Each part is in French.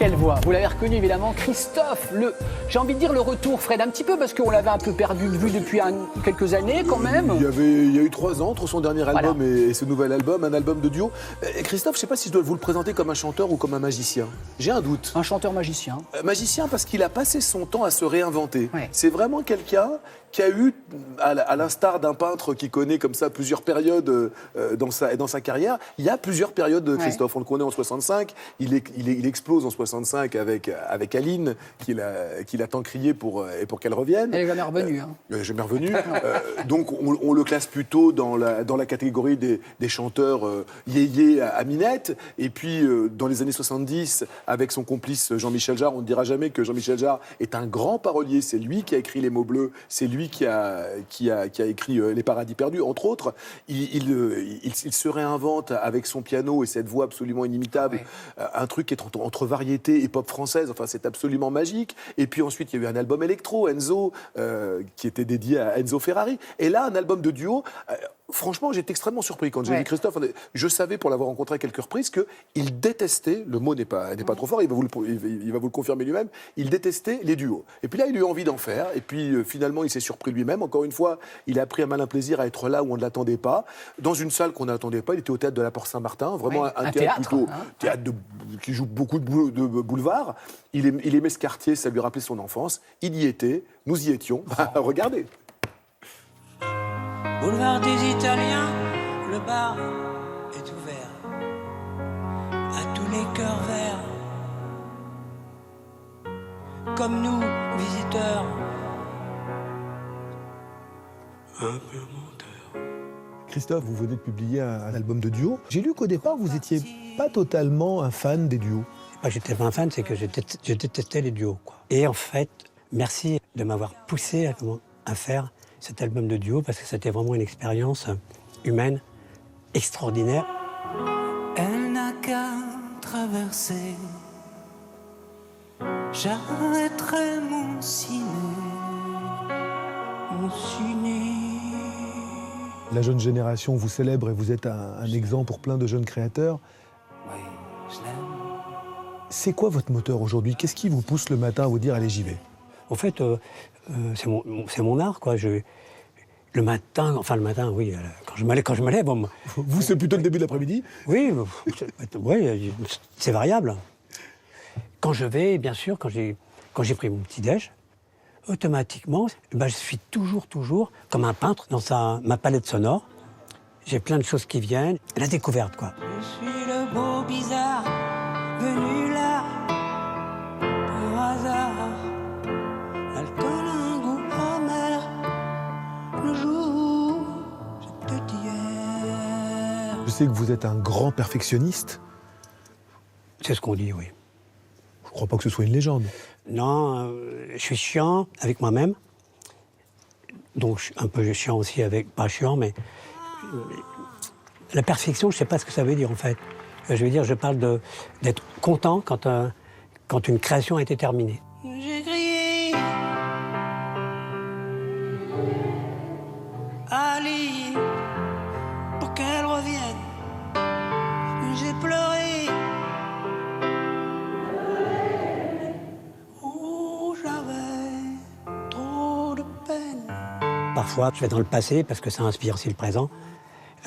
quelle voix? Vous l'avez reconnu évidemment, Christophe, j'ai envie de dire le retour, Fred, un petit peu parce qu'on l'avait un peu perdu de vue depuis quelques années quand même. Il y a eu 3 ans entre son dernier album et ce nouvel album, un album de duo. Christophe, je ne sais pas si je dois vous le présenter comme un chanteur ou comme un magicien. J'ai un doute. Un chanteur magicien. Magicien parce qu'il a passé son temps à se réinventer. Ouais. C'est vraiment quelqu'un qui a eu, à l'instar d'un peintre qui connaît comme ça plusieurs périodes dans sa carrière, il y a plusieurs périodes de Christophe. Ouais. On le connaît en 65, il explose en 65 avec Aline, qu'il a tant crié pour qu'elle revienne. Elle est jamais revenue. Elle est jamais revenue. Donc on le classe plutôt dans la catégorie des chanteurs yéyé à minette. Et puis dans les années 70, avec son complice Jean-Michel Jarre, on ne dira jamais que Jean-Michel Jarre est un grand parolier. C'est lui qui a écrit Les mots bleus, c'est lui qui a écrit Les paradis perdus, entre autres. Il se réinvente avec son piano et cette voix absolument inimitable, un truc qui est entre variété et pop française. Enfin, c'est absolument magique. Et puis ensuite, il y a eu un album électro, Enzo, qui était dédié à Enzo Ferrari. Et là, un album de duo. Franchement, j'étais extrêmement surpris quand j'ai vu Christophe. Je savais, pour l'avoir rencontré à quelques reprises, qu'il détestait, le mot n'est pas trop fort, il va vous le confirmer lui-même, il détestait les duos. Et puis là, il a eu envie d'en faire. Et puis finalement, il s'est surpris lui-même. Encore une fois, il a pris un malin plaisir à être là où on ne l'attendait pas. Dans une salle qu'on n'attendait pas, il était au théâtre de la Porte Saint-Martin, vraiment un théâtre plutôt qui joue beaucoup de boulevard. Il aimait ce quartier, ça lui rappelait son enfance. Il y était, nous y étions. Regardez. Boulevard des Italiens, le bar est ouvert à tous les cœurs verts. Comme nous, visiteurs, un peu menteurs. Christophe, vous venez de publier un album de duo. J'ai lu qu'au départ, vous n'étiez pas totalement un fan des duos. J'étais pas un fan, c'est que je détestais les duos, quoi. Et en fait, merci de m'avoir poussé à faire cet album de duo, parce que c'était vraiment une expérience humaine extraordinaire. Elle n'a qu'à traverser, j'arrêterai mon ciné. La jeune génération vous célèbre et vous êtes un exemple pour plein de jeunes créateurs. Oui, je l'aime. C'est quoi votre moteur aujourd'hui? Qu'est-ce qui vous pousse le matin à vous dire « allez, j'y vais » ? En fait, c'est mon art, quoi. Le matin, oui, quand je me lève... Bon, vous, c'est plutôt le début de l'après-midi? Oui, c'est variable. Quand je vais, bien sûr, quand j'ai pris mon petit-déj, automatiquement, je suis toujours, comme un peintre, dans ma palette sonore. J'ai plein de choses qui viennent. La découverte, quoi. Je suis le beau bizarre, venu là, par hasard. L'alcool a un goût amer, le jour, c'était hier. Je sais que vous êtes un grand perfectionniste. C'est ce qu'on dit, oui. Je ne crois pas que ce soit une légende. Non, je suis chiant avec moi-même. Donc, je suis un peu chiant aussi avec... Pas chiant, mais... La perfection, je ne sais pas ce que ça veut dire, en fait. Je veux dire, je parle d'être content quand une création a été terminée. J'ai crié Aline pour qu'elle revienne. J'ai pleuré. Oh, j'avais trop de peine. Parfois, je vais dans le passé parce que ça inspire aussi le présent.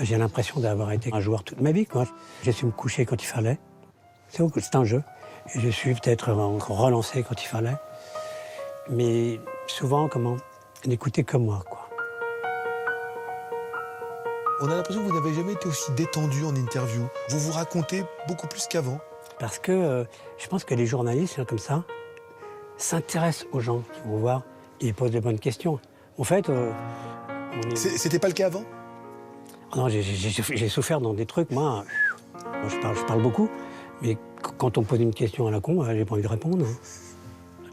J'ai l'impression d'avoir été un joueur toute ma vie, quoi. J'ai su me coucher quand il fallait. C'est un jeu. Et je suis peut-être relancé quand il fallait. Mais souvent, n'écouter que moi, quoi. On a l'impression que vous n'avez jamais été aussi détendu en interview. Vous vous racontez beaucoup plus qu'avant. Parce que je pense que les journalistes, comme ça, s'intéressent aux gens qui vont voir et ils posent de bonnes questions. En fait, C'était pas le cas avant? Non, j'ai souffert dans des trucs, moi je parle beaucoup, mais quand on me pose une question à la con, j'ai pas envie de répondre.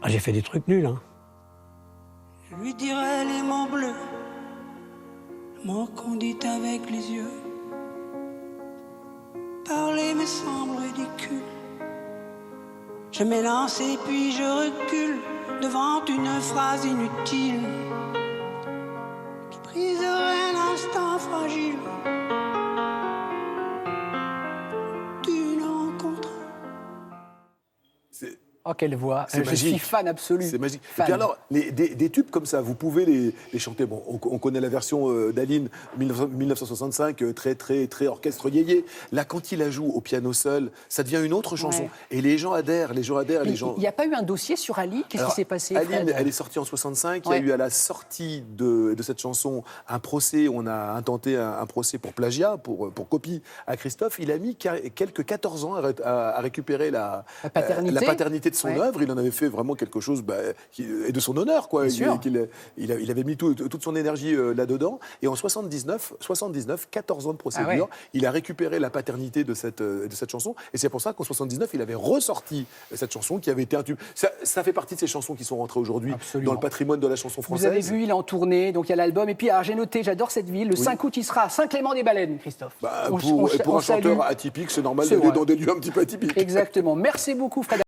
J'ai fait des trucs nuls. Je lui dirai les mots bleus, mots qu'on dit avec les yeux. Parler me semble ridicule. Je m'élance et puis je recule devant une phrase inutile qui briserait l'instant fragile d'une rencontre. Oh, quelle voix. C'est Je magique. suis fan absolu. C'est magique. Et Fan. puis alors, des tubes comme ça, vous pouvez les chanter. Bon, on connaît la version d'Aline 1965, très orchestre yéyé. Là, quand il la joue au piano seul, ça devient une autre chanson. Ouais. Et les gens adhèrent, les gens. Il n'y a pas eu un dossier sur Ali? Qu'est-ce qui s'est passé, Fred? Aline, elle est sortie en 65. Il y Ouais. a eu à la sortie de cette chanson un procès. On a intenté un procès pour plagiat, pour copie à Christophe. Il a mis quelques 14 ans à récupérer la paternité de son Ouais. œuvre. Il en avait fait vraiment quelque chose et de son honneur, quoi. Bien sûr. Il avait mis toute son énergie là-dedans. Et en 79, 14 ans de procédure, Ah ouais. il a récupéré la paternité de cette chanson. Et c'est pour ça qu'en 79, il avait ressorti cette chanson qui avait été un tube. Ça fait partie de ces chansons qui sont rentrées aujourd'hui Absolument. dans le patrimoine de la chanson Vous française. avez vu, il est en tournée, donc il y a l'album. Et puis, alors, j'ai noté, j'adore cette ville. Le 5 août, il sera à Saint-Clément-des-Baleines, Christophe. Pour un salue. chanteur atypique, c'est normal C'est d'aller vrai. dans des lieux un petit peu atypiques. Exactement. Merci beaucoup, Fred.